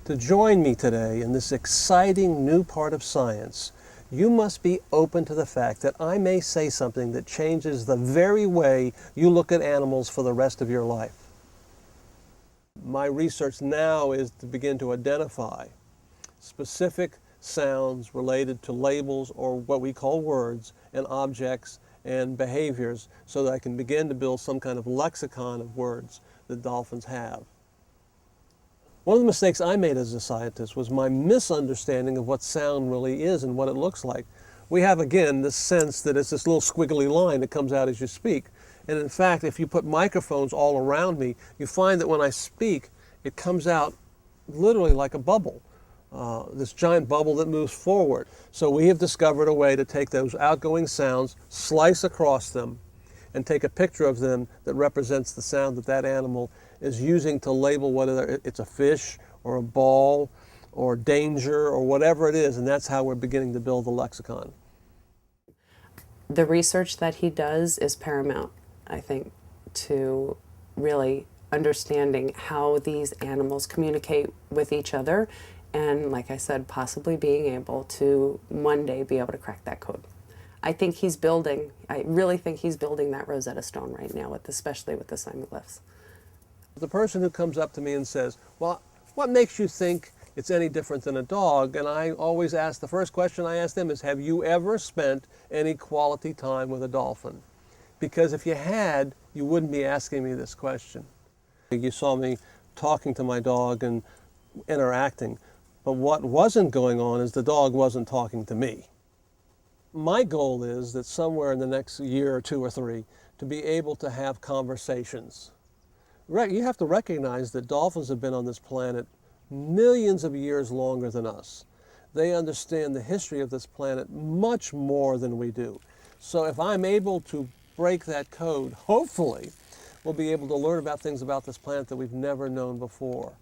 To join me today in this exciting new part of science, you must be open to the fact that I may say something that changes the very way you look at animals for the rest of your life. My research now is to begin to identify specific sounds related to labels, or what we call words, and objects and behaviors, so that I can begin to build some kind of lexicon of words that dolphins have. One of the mistakes I made as a scientist was my misunderstanding of what sound really is and what it looks like. We have, again, this sense that it's this little squiggly line that comes out as you speak. And in fact, if you put microphones all around me, you find that when I speak, it comes out literally like a bubble, this giant bubble that moves forward. So we have discovered a way to take those outgoing sounds, slice across them, and take a picture of them that represents the sound that that animal is using to label whether it's a fish or a ball or danger or whatever it is, and that's how we're beginning to build the lexicon. The research that he does is paramount, I think, to really understanding how these animals communicate with each other, and like I said, possibly being able to one day be able to crack that code. I think he's building, I really think he's building that Rosetta Stone right now, especially with the CymaGlyphs. The person who comes up to me and says, well, what makes you think it's any different than a dog? And I always ask, the first question I ask them is, have you ever spent any quality time with a dolphin? Because if you had, you wouldn't be asking me this question. You saw me talking to my dog and interacting, but what wasn't going on is the dog wasn't talking to me. My goal is that somewhere in the next year or two or three, to be able to have conversations. You have to recognize that dolphins have been on this planet millions of years longer than us. They understand the history of this planet much more than we do. So if I'm able to break that code, hopefully we'll be able to learn about things about this planet that we've never known before.